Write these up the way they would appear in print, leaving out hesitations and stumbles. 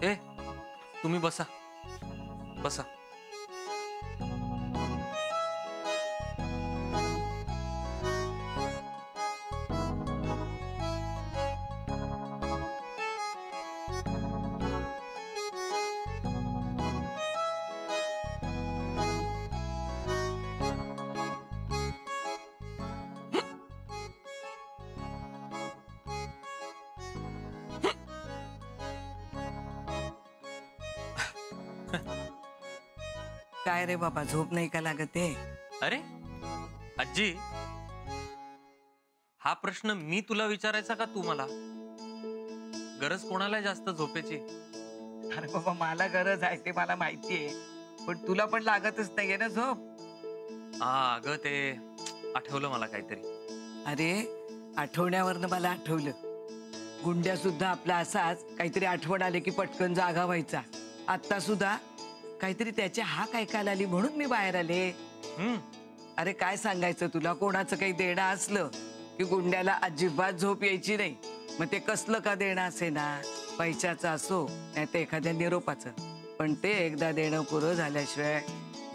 ए तुम्ही बसा बसा. काय रे बाबा, झोप नाही का लागत आहे? अरे आजी, हा प्रश्न मी तुला विचारायचा का तू मला? गरज कोणाला जास्त झोपेची? अरे बाबा, मला गरज आहे ते मला माहितीये, पण तुला पण लागतच नाहीये ना झोप. हा अगं, ते आठवलं मला काहीतरी. अरे आठवण्यावरनं मला आठवलं, गुंड्या सुद्धा आपला असाच काहीतरी आठवण आले की पटकन जागा व्हायचा. आता सुद्धा काहीतरी त्याच्या हाक ऐकायला आली म्हणून मी बाहेर आले. अरे काय सांगायचं तुला, कोणाचं काही देणं असलं की गुंड्याला अजिबात झोप यायची नाही. मग ते कसलं का देणं असे ना, पैशाचं असो नाही तर एखाद्या निरोपाचं, पण ते एकदा देणं पुरं झाल्याशिवाय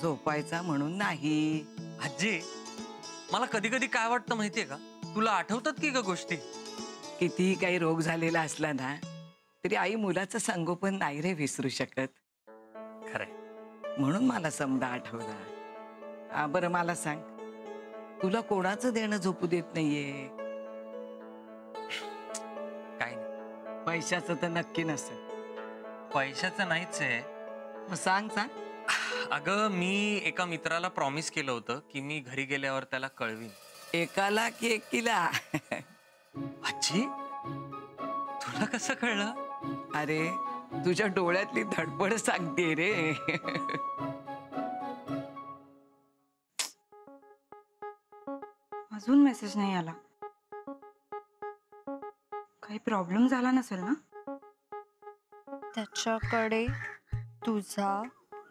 झोपायचा म्हणून नाही. आजी, मला कधी कधी काय वाटतं माहितीये का, तुला आठवतात की ग गोष्टी? कितीही काही रोग झालेला असला ना तरी आई मुलाचं संगोपन नाही रे विसरू शकत. खरंय. म्हणून मला समजा आठवला. बरं मला सांग, तुला कोणाचं देणं झोपू देत नाहीये? काय नाही. पैशाचं तर नक्की नसेल. पैशाचं नाहीच आहे. मग सांग सांग. अगं, मी एका मित्राला प्रॉमिस केलं होतं की मी घरी गेल्यावर त्याला कळवीन. एकाला की एकीला? आजी, तुला कसं कळलं? अरे तुझ्या डोळ्यातली धडपड सांगते रे. अजून मेसेज नाही आला. काही प्रॉब्लेम झाला नसेल ना? त्याच्याकडे तुझा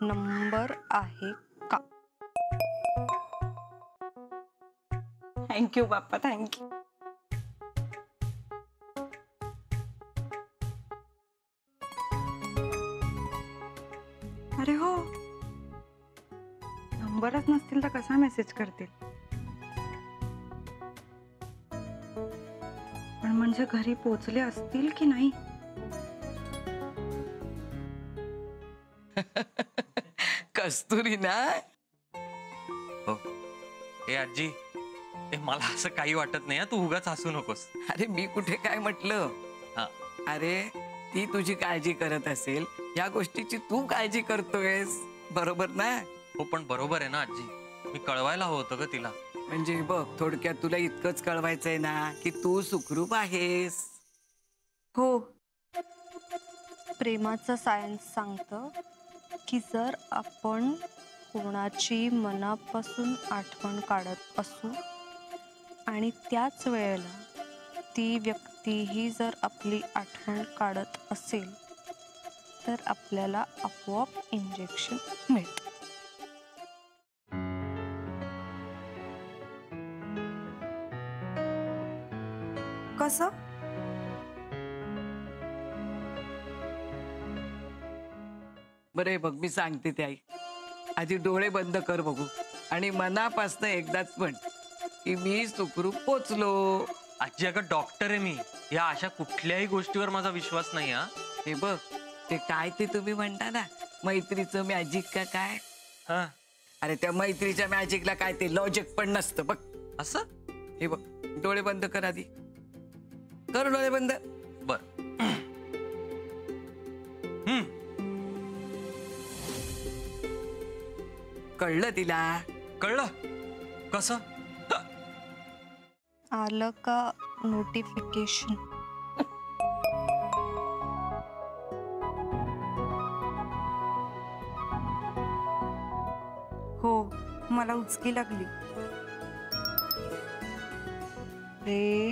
नंबर आहे का? थँक्यू बाप्पा, थँक्यू. अरे हो, नंबरच नसतील तर कसा मेसेज करतील? पण म्हणजे घरी पोचले असतील की नाही? कस्तुरी ना? हो. ए आजी, मला असं काही वाटत नाही. तू उगाच हसू नकोस. अरे मी कुठे काय म्हटलं? हा. अरे ती तुझी काळजी करत असेल, या गोष्टीची तू काळजी करतोयस, बरोबर ना? हो, पण बरोबर आहे ना आजी, मी कळवायला हवं होतं ग तिला. म्हणजे बघ, थोडक्यात तुला इतकंच कळवायचंय ना की तू सुखरूप आहेस. हो. प्रेमाचं सायन्स सांगतं की जर आपण कोणाची मनापासून आठवण काढत असू आणि त्याच वेळेला ती व्यक्तीही जर आपली आठवण काढत असेल तर आपल्याला आपोआप इंजेक्शन मिळतं. कसं? बरे बघ, मी सांगते ते आई. आधी डोळे बंद कर बघू आणि मनापासनं एकदाच म्हण की मी सुखरूप पोचलो. आजी, अगं डॉक्टर आहे मी, या अशा कुठल्याही गोष्टीवर माझा विश्वास नाही. हा, हे बघ, ते काय ते तुम्ही म्हणता ना मैत्रीचं मॅजिक का काय? हा. अरे त्या मैत्रीच्या मॅजिकला काय ते लॉजिक पण नसतं बघ. असं? हे बघ, डोळे बंद कर आधी. कर डोळे बंद. बर. कळलं तिला? कळलं. कसं? आलं का नोटिफिकेशन? हो, मला उचकी लागली. रे,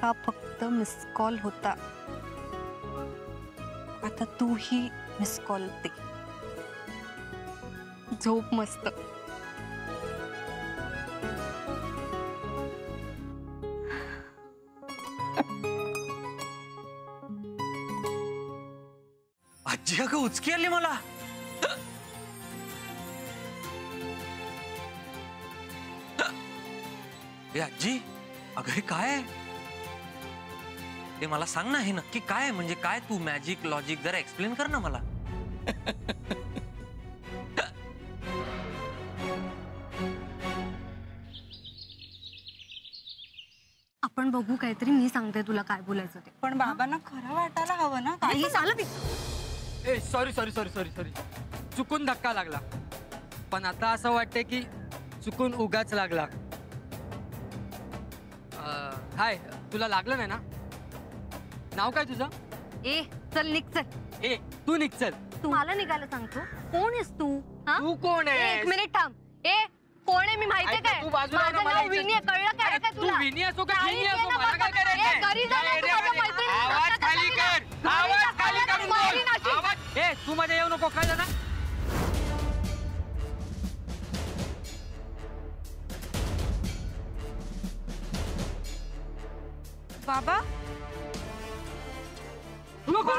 हा फक्त मिस कॉल होता. आता तूही मिस कॉल दे. झोप मस्त. अगं उचकी आली मला. ए आजी, अगं हे काय आहे? ते मला सांग ना, हे नक्की काय आहे? म्हणजे काय, तू मॅजिक लॉजिक जरा एक्सप्लेन कर ना मला. आपण बघू काहीतरी. मी सांगते तुला काय बोलायचं ते. पण बाबांना खरं वाटायला हवं ना काही. झालं ए sorry sorry sorry sorry sorry चुकून धक्का लागला. पण आता असं वाटतंय की चुकून उगाच लागला. हाय, तुला लागलं नाही ना? नाव काय तुझं? ए चल निघ चल. ए तू निघ चल. तू मला निघायला सांगतो? कोण आहेस तू? हा? तू कोण आहे? एक मिनिट थांब. ए कोण आहे मी माहितीये ऐक ना, काय? तू बाजूला माझं ना, मला नाव इज्जत- विनी आहे, कळलं काय? अरे, काय तू तुला? विनी असो का काही विनी असो, नाही ना, मला काय बाबा. करायचंय? ए, घरी जा ना, तू माझ्या मैत्रिणीला आवाज सांगता खाली का कर. नाही? आवाज खाली घरी जा, करून मारीन बोल. अशी. आवाज. ए तू मध्ये येऊ नको, कळलं ना? बाबा नको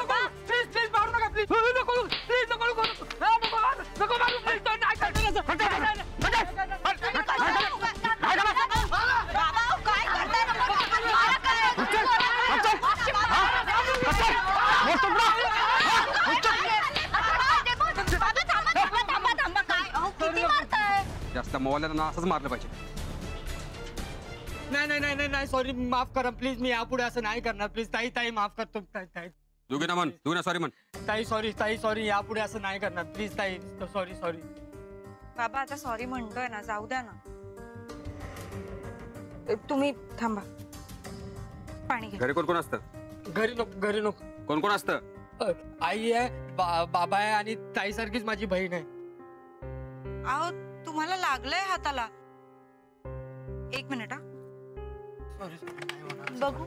प्लीज प्लीज मारू नका प्लीज. नको प्लीज नको नको नको मारू प्लीज. जास्त मोबाईल ना असंच मारलं पाहिजे. नाही नाही नाही नाही नाही सॉरी, माफ करा प्लीज. मी यापुढे असं नाही करणार प्लीज. ताई ताई माफ करतो. ताई ताई दोघे ना म्हण, दोघे ना सॉरी म्हण. ताई सॉरी, ताई सॉरी. यापुढे असं नाही करणार प्लीज. ताई सॉरी सॉरी. बाबा आता सॉरी म्हणतोय ना, जाऊ द्या ना. तुम्ही थांबा, पाणी घ्या. घरी कोण कोण असतं? घरी नको, घरी नको. कोण कोण असतं? आई आहे, बाबा आहे आणि ताई सारखीच माझी बहीण आहे. अहो तुम्हाला लागलंय हाताला. एक मिनिट हा. सॉरी बघू.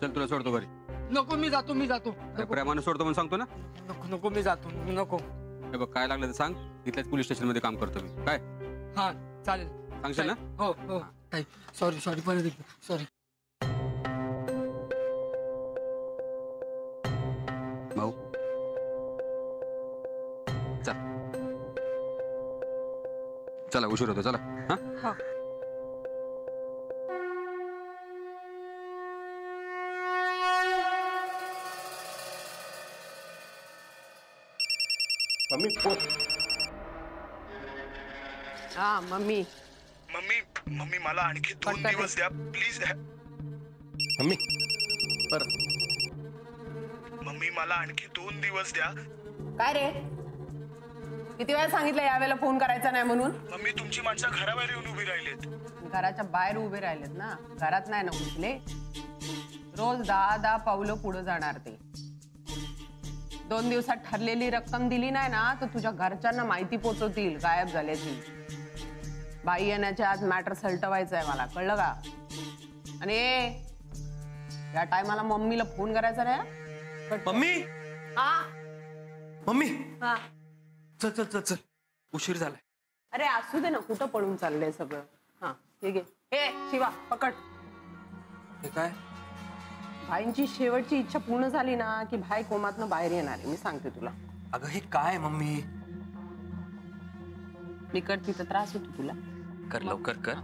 चल तुला सोडतो घरी. नको, मी जातो, मी जातो. अरे प्रेमाने सोडतो म्हणून सांगतो ना. नको नको, मी जातो. नको. हे बघ काय लागलं तर सांग, इथल्याच पोलीस स्टेशन मध्ये काम करतो मी. काय हा चालेल. सांगशील ना? हो हो. ताई सॉरी सॉरी, परत एकदा सॉरी. भाऊ चल, चला उशीर होतो. चला. हा मम्मी फोन. हा मम्मी. मम्मी मम्मी मला आणखी 2 पटकन दिवस द्या प्लीज. मम्मी बरं मम्मी मला आणखी 2 दिवस द्या. काय रे, किती वेळा सांगितलं यावेळेला फोन करायचा नाही म्हणून? मम्मी तुमची माणसं घराबाहेर येऊन उभी राहिलेत. घराच्या बाहेर उभे राहिलेत ना, घरात नाही ना घुसले. रोज 10-10 पावलं पुढे जाणार ते. 2 दिवसात ठरलेली रक्कम दिली नाही ना तर तुझ्या घरच्यांना माहिती पोचवतील गायब झाल्याची. बाई येण्याच्या आज मॅटर सलटवायचं आहे मला, कळलं का? आणि या टायमाला मम्मीला फोन करायचा नाही. मम्मी, हा मम्मी, हा. चल चल चल चल, उशीर झालाय. अरे असू दे ना, कुठं पळून चाललंय सगळं. हा ठीक आहे. ए शिवा पकड. हे काय? भाईंची शेवटची इच्छा पूर्ण झाली ना की भाई कोमातनं बाहेर येणार आहे, मी सांगते तुला. अगं हे काय मम्मी? मी करते तर त्रास होतो तुला. कर लवकर कर.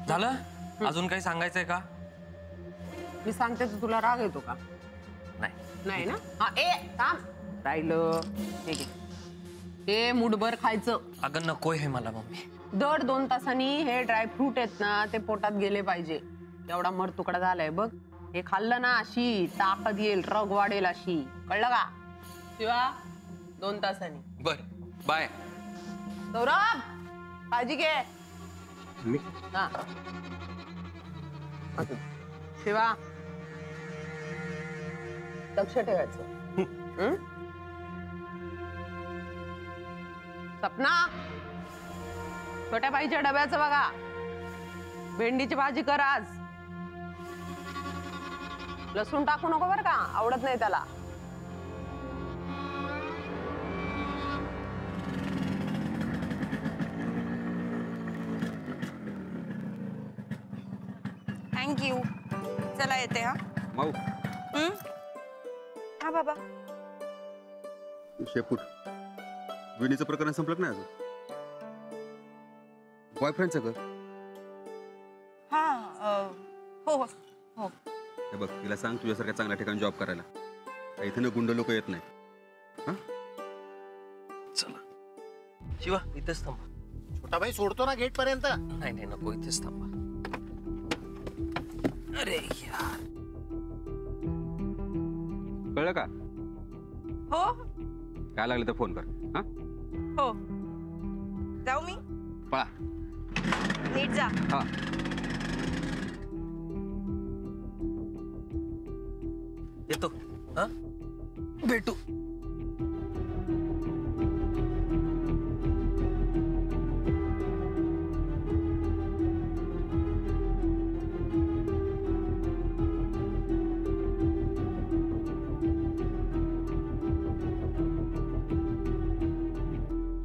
झालं? अजून काही सांगायचंय का? मी सांगते तर तुला राग येतो का? नाही. नाही ना. हा ए थांब, राहिलं. ठीक आहे, हे मुठभर खायचं. अगं नकोय हे मला मम्मी. दर 2 तासांनी हे ड्रायफ्रूट आहेत ना ते पोटात गेले पाहिजे. एवढा मर तुकडा झालाय बघ, हे खाल्लं ना अशी ताकद येईल, रग वाढेल अशी, कळलं का? शिवा 2 तासांनी. बर बाय. सौरभ काळजी घे. हा शिवा लक्ष ठेवायचं. हं? सपना, छोट्या बाईच्या डब्याचं बघा. भेंडीची भाजी कर आज. लसूण टाकू नको बरं का, आवडत नाही त्याला. थँक्यू. चला येते हा. माऊ हा बाबा. शेपूट विनीचं प्रकरण संपलं नाही अजून. बॉयफ्रेंडचं का? हा हो हो हो. हे बघ तिला सांग तुझ्यासारख्या चांगल्या ठिकाणी जॉब करायला. इथे ना गुंड लोक येत नाही. हा चला शिवा इथेच थांबा. छोटा भाई सोडतो ना गेट पर्यंत. नाही नाही नको इथेच थांबा. अरे यार कळलं का? हो काय लागलं तर फोन कर. हा हो. जाऊ मी. पळा. नीट जा. हा येतो. हा भेटू.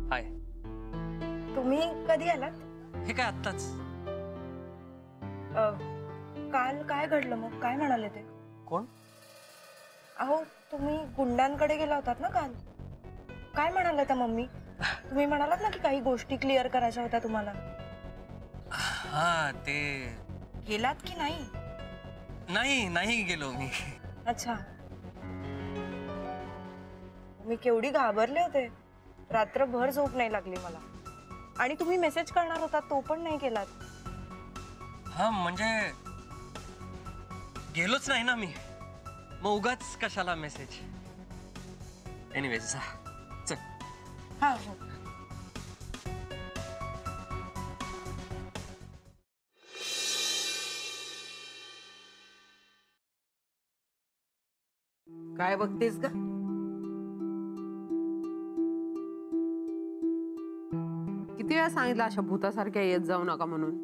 हाय. तुम्ही कधी आलात? हे काय आत्ताच? काल काय घडलं मग? काय म्हणाले ते? कोण? अहो तुम्ही गुंडांकडे गेला होतात ना काल. काय म्हणाला त्या मम्मी? तुम्ही म्हणालात ना की काही गोष्टी क्लिअर करायच्या होत्या तुम्हाला. हा ते गेलात की नाही? नाही नाही गेलो मी. अच्छा. मी केवढी घाबरले होते. रात्रभर झोप नाही लागली मला. आणि तुम्ही मेसेज करणार होता तो पण नाही केलात. हा म्हणजे गेलोच नाही ना मी. मग उगाच कशाला मेसेज. एनिवेज चल. हा हो. काय बघतेस का? किती वेळा सांगितलं अशा भूतासारख्या येत जाऊ नका म्हणून.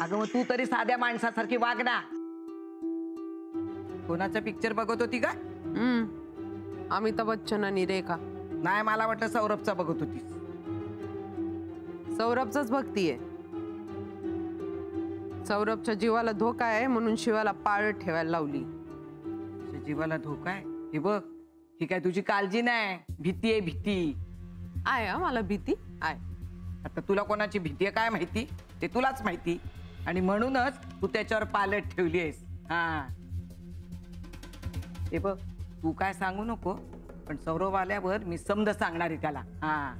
अगं मग तू तरी साध्या माणसासारखी वाग ना. कोणाचा पिक्चर बघत होती का? अमिताभ बच्चन आणि रेखा. नाही मला वाटलं सौरभचा बघत होतीस. सौरभच बघतीये. सौरभच्या जीवाला धोका आहे म्हणून शिवाला पाळत ठेवायला लावली. तुझ्या जीवाला धोका आहे हे बघ. ही काय तुझी काळजी नाही, भीती आहे भीती. आहे मला भीती आहे. आता तुला कोणाची भीती आहे काय माहिती ते तुलाच माहिती. आणि म्हणूनच तू त्याच्यावर पालट ठेवली आहेस. हा हे बघ तू काय सांगू नको पण सौरभ आल्यावर मी समज सांगणार आहे त्याला. हा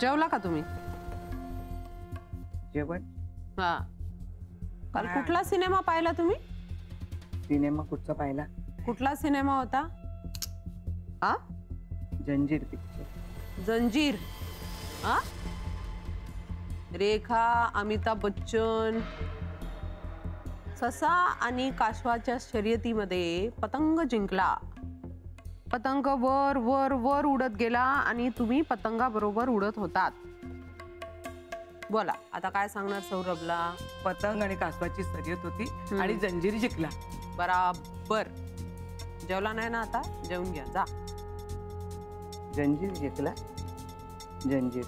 जेवला का तुम्ही? जेवण? हा. काल कुठला सिनेमा पाहिला तुम्ही? सिनेमा कुठचा पाहिला? कुठला सिनेमा होता? हा जंजीर पिक्चर. जंजीर. हा रेखा, अमिताभ बच्चन. ससा आणि कासवाच्या शर्यतीमध्ये पतंग जिंकला. पतंग वर वर वर उडत गेला आणि तुम्ही पतंगाबरोबर उडत होतात. बोला आता काय सांगणार सौरभला? पतंग आणि कासवाची शर्यत होती आणि जंजीर जिंकला. बराबर. जेवला नाही ना आता? जेवून घ्या जा. जंजीर जिंकला. जंजीर.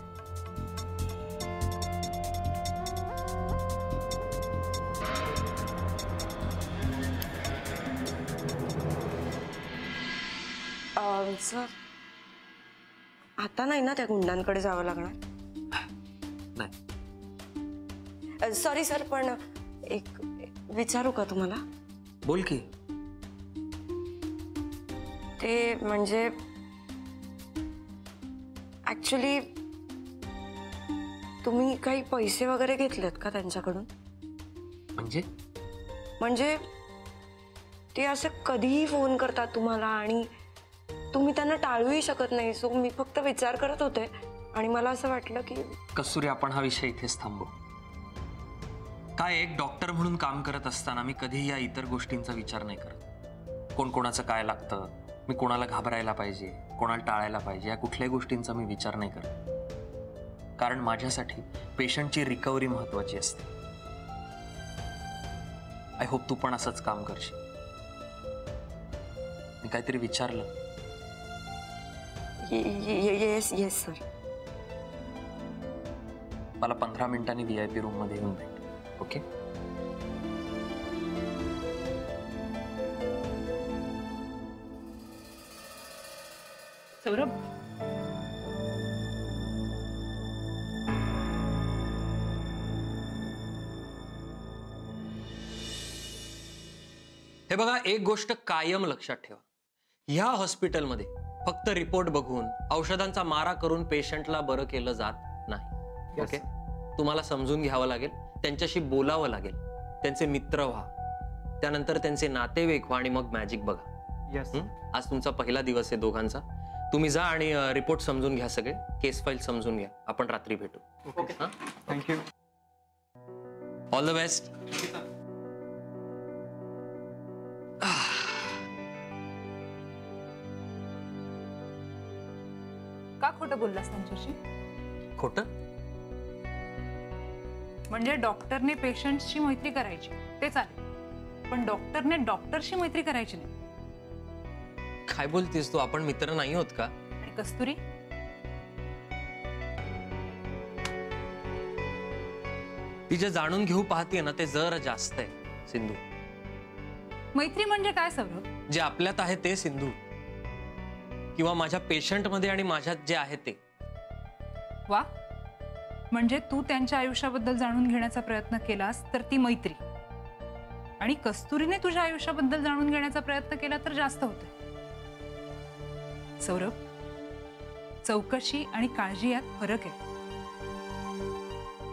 सर आता नाही ना त्या गुंडांकडे जावं लागणार? नाही. सॉरी सर पण एक विचारू का तुम्हाला? बोल की. ते म्हणजे ऍक्च्युली तुम्ही काही पैसे वगैरे घेतलेत का त्यांच्याकडून? म्हणजे ते असं कधीही फोन करतात तुम्हाला आणि तुम्ही त्यांना टाळूही शकत नाही. सो मी फक्त विचार करत होते आणि मला असं वाटलं की कस्तुरी आपण हा विषय इथेच थांबू. काय एक डॉक्टर म्हणून काम करत असताना मी कधीही या इतर गोष्टींचा विचार नाही करत. कोण कोणाचं काय लागतं, मी कोणाला घाबरायला पाहिजे, कोणाला टाळायला पाहिजे, या कुठल्याही गोष्टींचा मी विचार नाही करत. कारण माझ्यासाठी पेशंटची रिकव्हरी महत्वाची असते. आय होप तू पण असंच काम करशील. मी काहीतरी विचारलं? Yes yes sir. मला 15 मिनिटांनी VIP रूम मध्ये येऊन भेट. ओके? सौरभ, हे बघा, एक गोष्ट कायम लक्षात ठेवा. ह्या हॉस्पिटलमध्ये फक्त रिपोर्ट बघून औषधांचा मारा करून पेशंटला बरं केलं जात नाही. ओके? तुम्हाला समजून घ्यावं लागेल, त्यांच्याशी बोलावं लागेल, त्यांचे मित्र व्हा, त्यानंतर त्यांचे नातेवाईक व्हा आणि मग मॅजिक बघा. आज तुमचा पहिला दिवस आहे दोघांचा. तुम्ही जा आणि रिपोर्ट समजून घ्या, सगळे केस फाईल समजून घ्या. आपण रात्री भेटू. Okay? Thank you. All the best. का खोटं बोललास त्यांच्याशी? खोटं? म्हणजे डॉक्टरने पेशंटशी मैत्री करायची ते चालेल, पण डॉक्टरने डॉक्टरशी मैत्री करायची नाही. काय बोलतेस तू? आपण मित्र नाही होत का? आणि कस्तुरी? ती जे जाणून घेऊ पाहते ना, ते जरा जास्त आहे सिंधू. मैत्री म्हणजे काय सौरभ? जे आपल्यात आहे ते सिंधू, किंवा माझ्या पेशंट मध्ये आणि माझ्यात जे आहे ते. वा, म्हणजे तू त्यांच्या आयुष्याबद्दल जाणून घेण्याचा प्रयत्न केलास तर ती मैत्री, आणि कस्तुरीने तुझ्या आयुष्याबद्दल जाणून घेण्याचा प्रयत्न केला तर जास्त होतं. सौरभ, चौकशी आणि काळजी यात फरक आहे.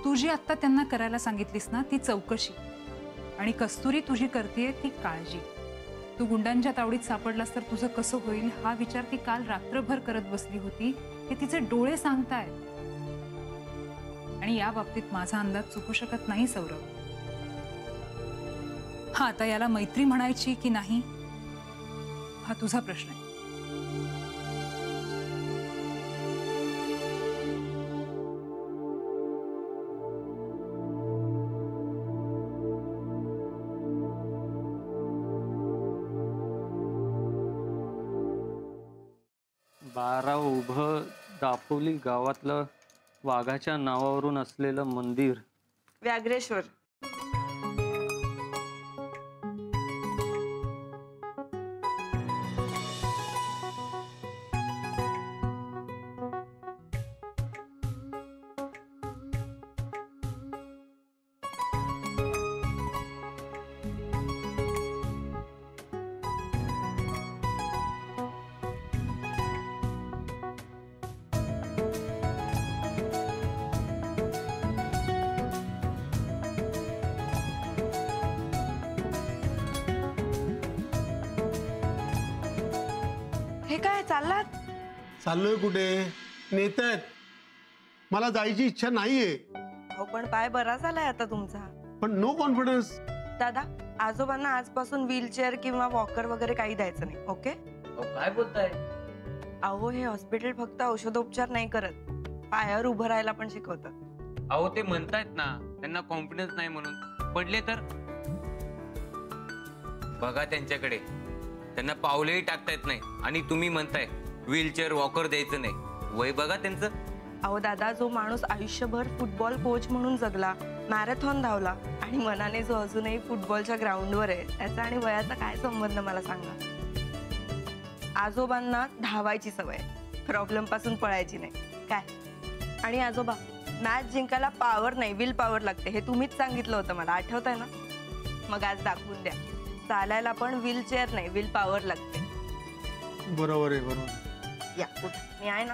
तू जी आत्ता त्यांना करायला सांगितलीस ना ती चौकशी, आणि कस्तुरी तुझी करतेय ती काळजी. तू गुंडांच्या तावडीत सापडलास तर तुझं कसं होईल हा विचार ती काल रात्रभर करत बसली होती, हे तिचे डोळे सांगतायत. आणि या बाबतीत माझा अंदाज चुकू शकत नाही सौरभ. हा, आता याला मैत्री म्हणायची की नाही हा तुझा प्रश्न आहे. बारा उभं दापोली गावातलं वाघाच्या नावावरून असलेलं मंदिर. व्याघ्रेश्वर. हे काय चाललात? चाललोय कुठे? नेत आहेत. मला जायची इच्छा नाहीये. अहो, पण पाय बरा झालाय आता तुमचा. पण नो कॉन्फिडन्स. दादा, आजोबांना आजपासून व्हीलचेअर किंवा वॉकर वगैरे काही द्यायचं नाही. ओके? काय बोलताय? अहो, हे हॉस्पिटल फक्त औषधोपचार नाही करत, पायावर उभं राहायला पण शिकवतं. अहो, ते म्हणतायत ना त्यांना कॉन्फिडन्स नाही म्हणून. पडले तर बघा त्यांच्याकडे, त्यांना पावलेही टाकता येत नाही, आणि तुम्ही म्हणताय व्हीलचेअर वॉकर द्यायचं नाही. वय बघा त्यांचं. अहो दादा, जो माणूस आयुष्यभर फुटबॉल कोच म्हणून जगला, मॅरेथॉन धावला, आणि मनाने जो अजूनही फुटबॉलच्या ग्राउंडवर आहे, त्याचा आणि वयाचा काय संबंध मला सांगा? आजोबांना धावायची सवय, प्रॉब्लेम पासून पळायची नाही. काय? आणि आजोबा, मॅच जिंकायला पॉवर नाही विल पॉवर लागते, हे तुम्हीच सांगितलं होतं मला, आठवतंय ना? मग आज दाखवून द्या. चालायला पण व्हीलचेअर नाही विल पॉवर लागते. बरोबर आहे, बरोबर. या, कुठं मी आहे ना.